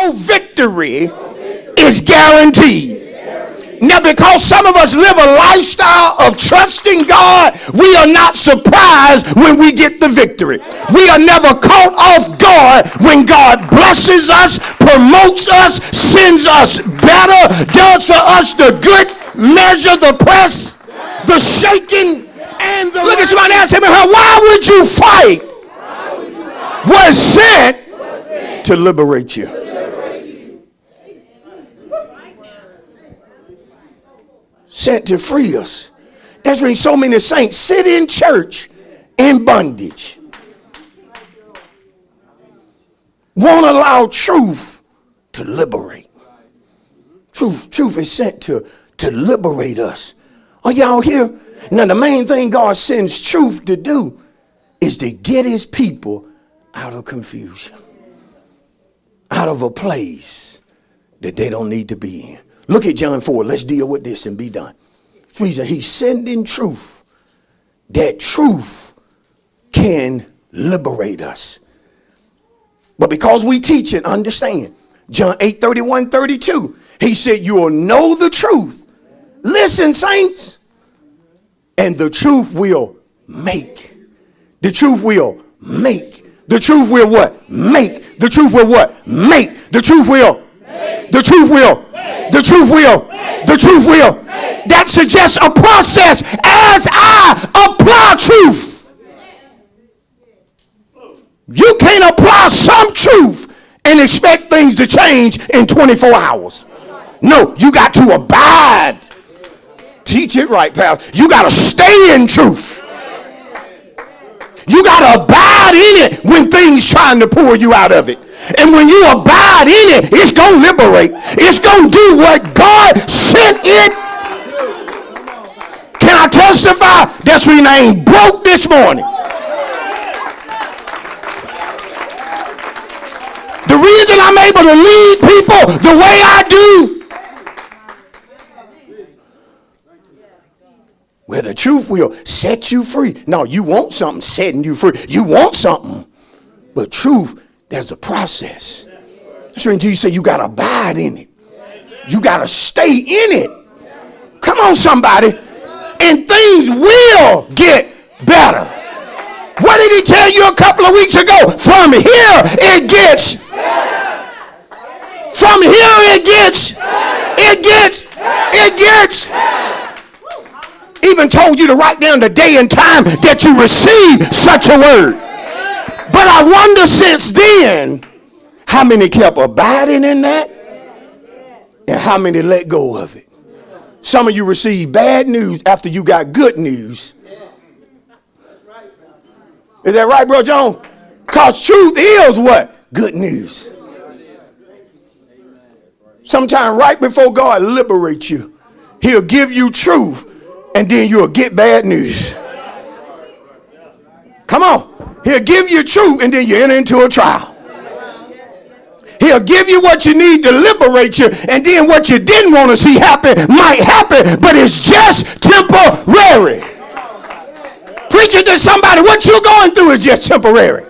your victory is guaranteed. Now, because some of us live a lifestyle of trusting God, we are not surprised when we get the victory. We are never caught off guard when God blesses us, promotes us, sends us better, does for us the good measure, the press, the shaking, and the... Look at somebody else and say, why would you fight? Was sent to liberate you. Sent to free us. That's when so many saints sit in church in bondage. Won't allow truth to liberate. Truth is sent to liberate us. Are y'all here? Now the main thing God sends truth to do is to get his people out of confusion. Out of a place that they don't need to be in. Look at John 4. Let's deal with this and be done. He's sending truth. That truth can liberate us. But because we teach it, understand. John 8:31-32. He said, you will know the truth. Listen, saints. And the truth will make. The truth will make. The truth will what? Make. The truth will what? Make. The truth will. The truth will. The truth will. The truth will. That suggests a process as I apply truth. You can't apply some truth and expect things to change in 24 hours. No, you got to abide. Teach it right, pal. You got to stay in truth. You got to abide in it when things trying to pull you out of it. And when you abide in it, it's going to liberate. It's going to do what God sent it. Can I testify? That's when I ain't broke this morning. The reason I'm able to lead people the way I do, well, the truth will set you free. No, you want something setting you free. You want something. But truth, there's a process. That's when Jesus said you got to abide in it. You got to stay in it. Come on, somebody. And things will get better. What did he tell you a couple of weeks ago? From here it gets better. From here it gets better. Even told you to write down the day and time that you received such a word. But I wonder since then, how many kept abiding in that? And how many let go of it? Some of you received bad news after you got good news. Is that right, Bro John? Because truth is what? Good news. Sometime right before God liberates you, he'll give you truth and then you'll get bad news. Come on. He'll give you truth and then you enter into a trial. He'll give you what you need to liberate you, and then what you didn't want to see happen might happen, but it's just temporary. Preaching to somebody, what you're going through is just temporary.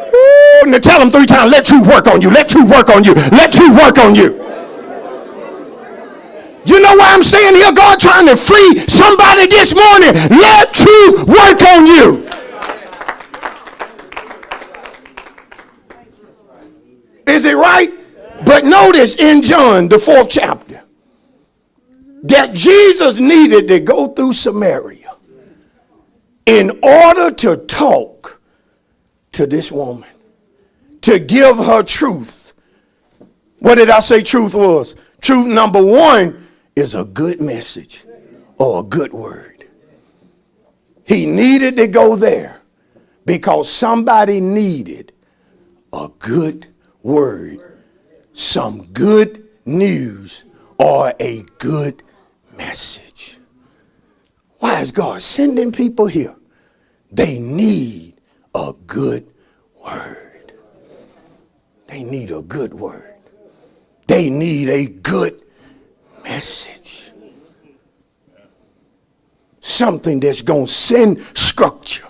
Ooh, and to tell them 3 times, let truth work on you, let truth work on you, let truth work on you. You know why I'm saying here? God trying to free somebody this morning. Let truth work on you. Is it right? But notice in John, the 4th chapter, that Jesus needed to go through Samaria in order to talk to this woman, to give her truth. What did I say truth was? Truth number 1 is a good message or a good word. He needed to go there because somebody needed a good word, some good news, or a good message. Why is God sending people here? They need a good word. They need a good word. They need a good message. Something that's going to send structure.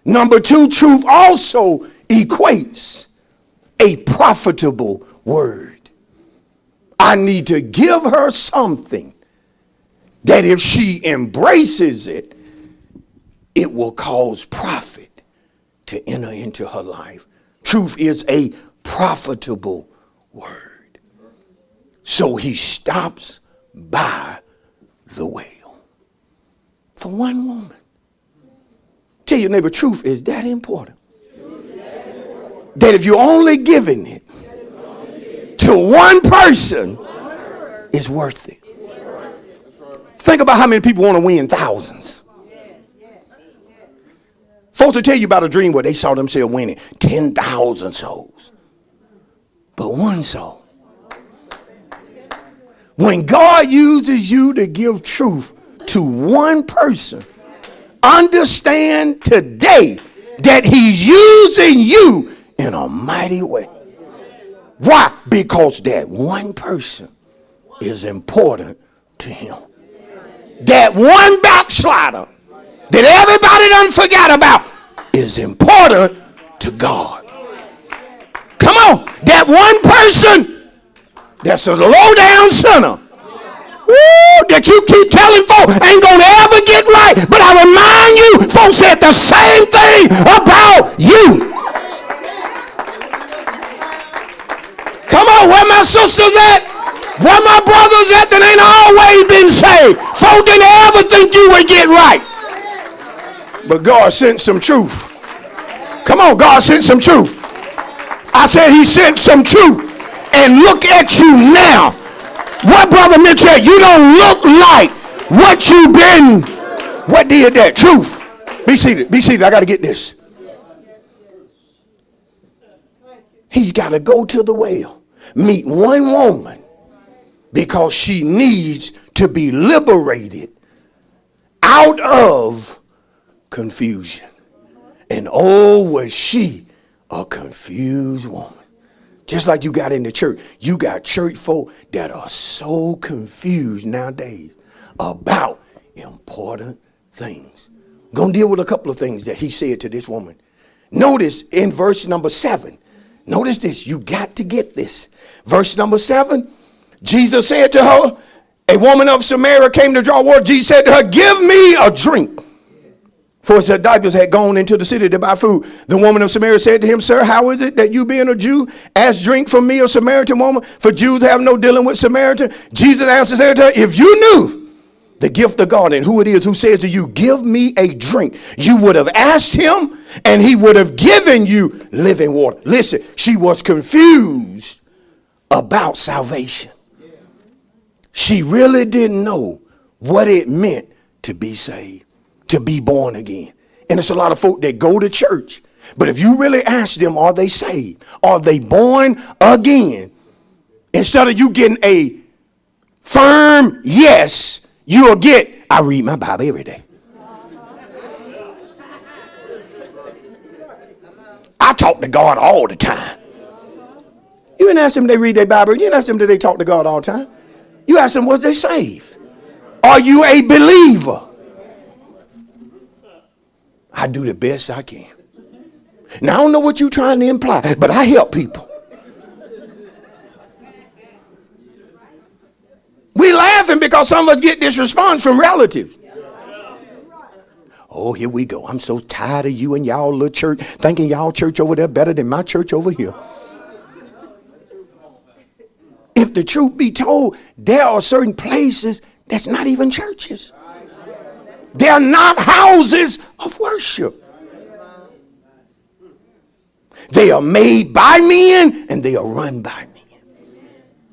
Number 2, truth also equates a profitable word. I need to give her something that if she embraces it, it will cause profit to enter into her life. Truth is a profitable word. So he stops by the well for one woman. Tell your neighbor, truth is that important. That if you're only giving it to one person, it's worth it. Think about how many people want to win thousands. Folks will tell you about a dream where they saw themselves winning 10,000 souls. But one soul. When God uses you to give truth to one person, understand today that he's using you in a mighty way. Why? Because that one person is important to him. That one backslider that everybody done forgot about is important to God. Come on. That one person that's a low down sinner, that you keep telling folks ain't gonna ever get right, but I remind you, folks said the same thing about you. Come on, where my sisters at? Where my brothers at that ain't always been saved? Folk didn't ever think you would get right. But God sent some truth. Come on, God sent some truth. I said he sent some truth. And look at you now. What, Brother Mitchell? You don't look like what you've been. What did that? Truth. Be seated. Be seated. I got to get this. He's got to go to the well. Meet one woman because she needs to be liberated out of confusion. And oh, was she a confused woman. Just like you got in the church. You got church folk that are so confused nowadays about important things. I'm going to deal with a couple of things that he said to this woman. Notice in verse number 7. Notice this. You got to get this. Verse number 7. Jesus said to her, a woman of Samaria came to draw water. Jesus said to her, give me a drink. For his disciples had gone into the city to buy food. The woman of Samaria said to him, sir, how is it that you being a Jew ask drink from me, a Samaritan woman? For Jews have no dealing with Samaritan. Jesus answered, said to her, if you knew the gift of God and who it is who says to you, give me a drink, you would have asked him and he would have given you living water. Listen, she was confused about salvation. She really didn't know what it meant to be saved, to be born again. And it's a lot of folk that go to church, but if you really ask them, are they saved? Are they born again? Instead of you getting a firm yes, you'll get, I read my Bible every day. I talk to God all the time. You didn't ask them they read their Bible. You didn't ask them that they talk to God all the time. You ask them, was they saved? Are you a believer? I do the best I can. Now, I don't know what you're trying to imply, but I help people. We laughing because some of us get this response from relatives. Oh, here we go. I'm so tired of you and y'all little church, thinking y'all church over there better than my church over here. If the truth be told, there are certain places that's not even churches. They're not houses of worship. They are made by men and they are run by men.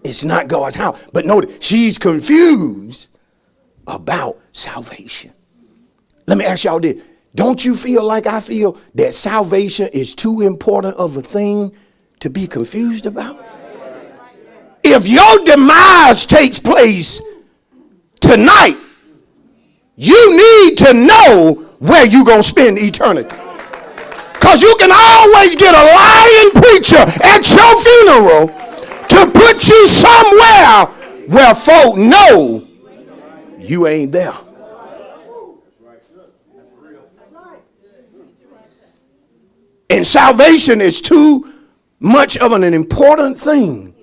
It's not God's house. But notice, she's confused about salvation. Let me ask y'all this. Don't you feel like I feel that salvation is too important of a thing to be confused about? If your demise takes place tonight, you need to know where you're going to spend eternity. Because you can always get a lying preacher at your funeral to put you somewhere where folk know you ain't there. And salvation is too much of an important thing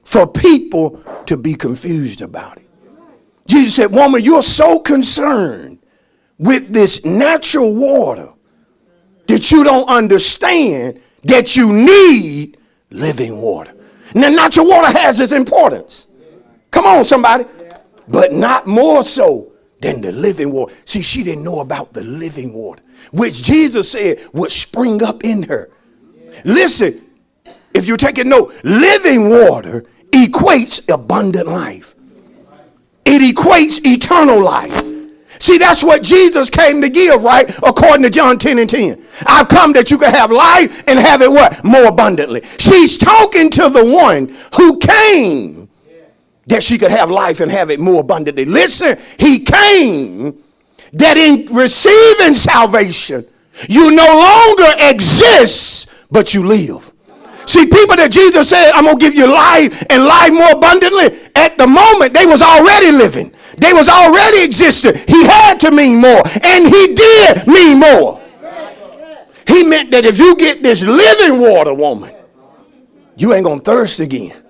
for people to be confused about it. Jesus said, woman, you're so concerned with this natural water that you don't understand that you need living water. Now, natural water has its importance. Come on, somebody. But not more so than the living water. See, she didn't know about the living water, which Jesus said would spring up in her. Listen, if you're taking note, living water equates abundant life. It equates eternal life. See, that's what Jesus came to give, right? According to John 10 and 10. I've come that you can have life and have it what? More abundantly. She's talking to the one who came that she could have life and have it more abundantly. Listen, he came that in receiving salvation, you no longer exist, but you live. See, people that Jesus said, I'm going to give you life and life more abundantly, at the moment, they was already living. They was already existing. He had to mean more, and he did mean more. He meant that if you get this living water, woman, you ain't going to thirst again.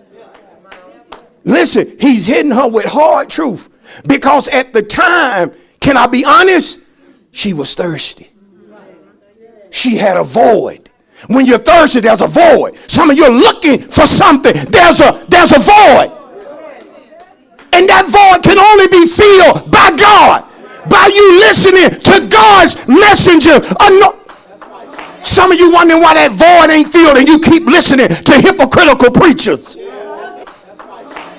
Listen, he's hitting her with hard truth, because at the time, can I be honest? She was thirsty. She had a void. When you're thirsty, there's a void. Some of you are looking for something. There's a void. And that void can only be filled by God. By you listening to God's messenger. Some of you wondering why that void ain't filled and you keep listening to hypocritical preachers.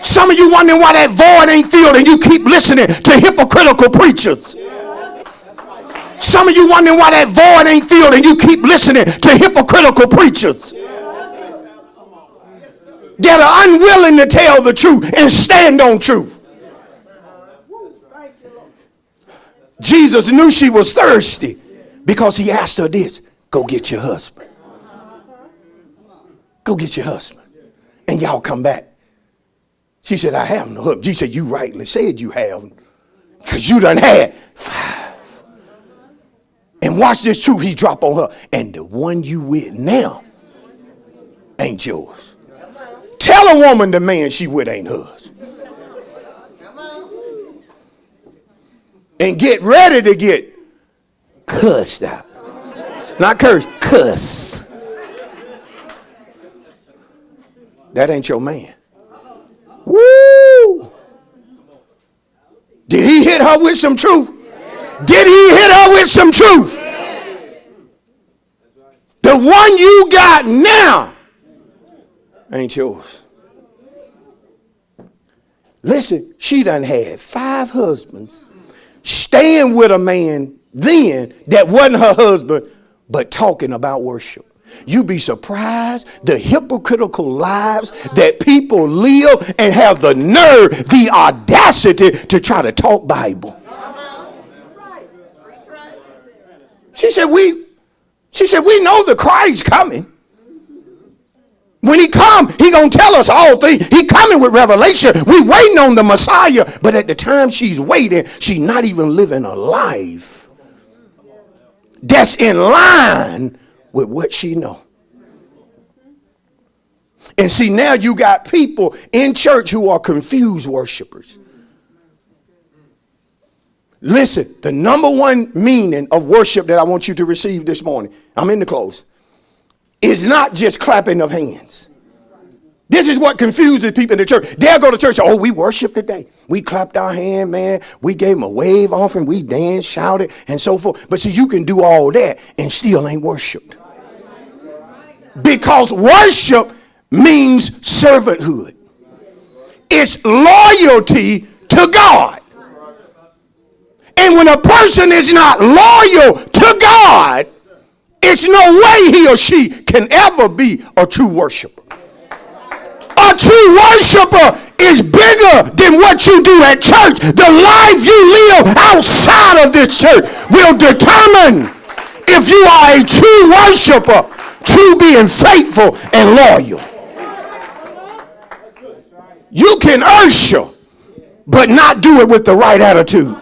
Some of you wondering why that void ain't filled and you keep listening to hypocritical preachers. Some of you wondering why that void ain't filled and you keep listening to hypocritical preachers that are unwilling to tell the truth and stand on truth. Jesus knew she was thirsty because he asked her this, go get your husband. Go get your husband. And y'all come back. She said, I have no husband. Jesus said, you rightly said you have, because you done had 5. And watch this truth he dropped on her. And the one you with now ain't yours. Tell a woman the man she with ain't hers. And get ready to get cussed out. Not cursed, cuss. That ain't your man. Woo! Did he hit her with some truth? Did he hit her with some truth? The one you got now ain't yours. Listen, she done had 5 husbands, staying with a man then that wasn't her husband, but talking about worship. You'd be surprised the hypocritical lives that people live and have the nerve, the audacity to try to talk Bible. She said, we know the Christ's coming. When he come, he gonna tell us all things. He coming with revelation. We waiting on the Messiah. But at the time she's waiting, she's not even living a life that's in line with what she know. And see, now you got people in church who are confused worshipers. Listen, the number one meaning of worship that I want you to receive this morning, I'm in the close, is not just clapping of hands. This is what confuses people in the church. They'll go to church, oh, we worship today. We clapped our hand, man. We gave them a wave offering. We danced, shouted, and so forth. But see, you can do all that and still ain't worshiped. Because worship means servanthood. It's loyalty to God. And when a person is not loyal to God, it's no way he or she can ever be a true worshiper. A true worshiper is bigger than what you do at church. The life you live outside of this church will determine if you are a true worshiper, true being faithful and loyal. You can worship, but not do it with the right attitude.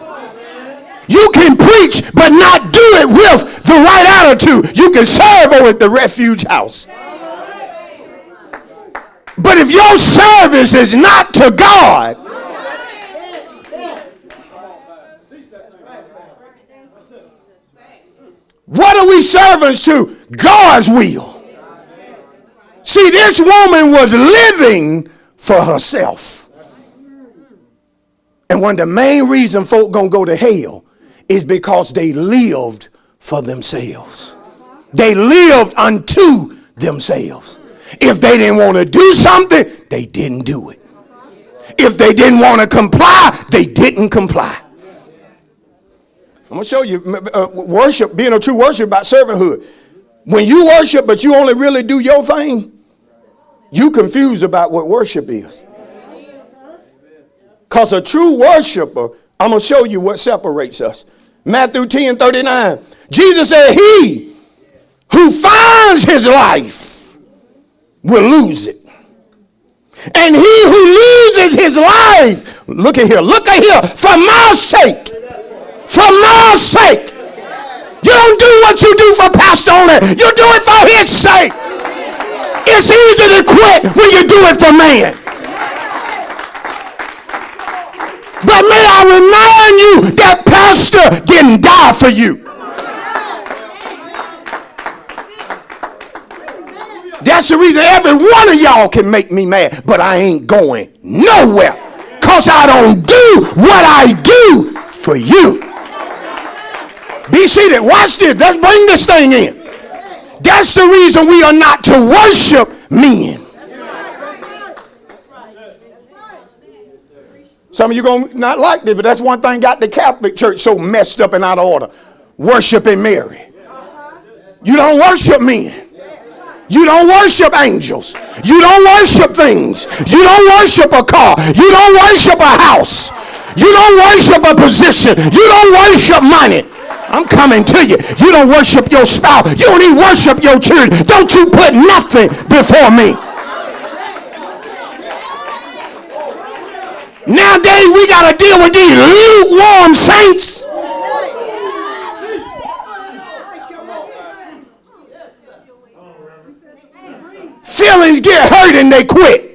You can preach but not do it with the right attitude. You can serve over at the refuge house. But if your service is not to God, what are we servants to? God's will. See, this woman was living for herself. And one of the main reasons folk gonna go to hell is because they lived for themselves. They lived unto themselves. If they didn't want to do something, they didn't do it. If they didn't want to comply, they didn't comply. I'm going to show you worship, being a true worship about servanthood. When you worship but you only really do your thing, you confused about what worship is. Because a true worshiper, I'm going to show you what separates us. Matthew 10:39. Jesus said, he who finds his life will lose it. And he who loses his life, look at here, for my sake. For my sake. You don't do what you do for Pastor only. You do it for his sake. It's easy to quit when you do it for man. But may I remind you that Pastor didn't die for you. That's the reason every one of y'all can make me mad, but I ain't going nowhere, because I don't do what I do for you. Be seated. Watch this. Let's bring this thing in. That's the reason we are not to worship men. Some of you going to not like this, but that's one thing got the Catholic Church so messed up and out of order. Worshiping Mary. You don't worship men. You don't worship angels. You don't worship things. You don't worship a car. You don't worship a house. You don't worship a position. You don't worship money. I'm coming to you. You don't worship your spouse. You don't even worship your children. Don't you put nothing before me. Nowadays we got to deal with these lukewarm saints. Feelings get hurt and they quit.